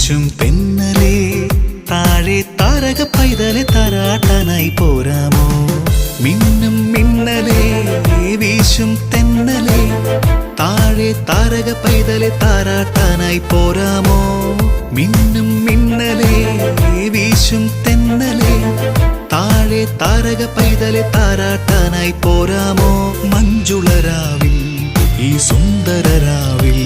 വീശും തെന്നലേ താഴെ താരക പൈതലെ താരാട്ടാനായി പോരാമോ മിന്നും മിന്നലേ വീശും തെന്നലേ താഴെ താരക പൈതലെ താരാട്ടാനായി പോരാമോ മിന്നും മിന്നലേ വീശും തെന്നലേ താഴെ താരക പൈതലെ താരാട്ടാനായി പോരാമോ മഞ്ജുളരാവിൽ ഈ സുന്ദരരാവിൽ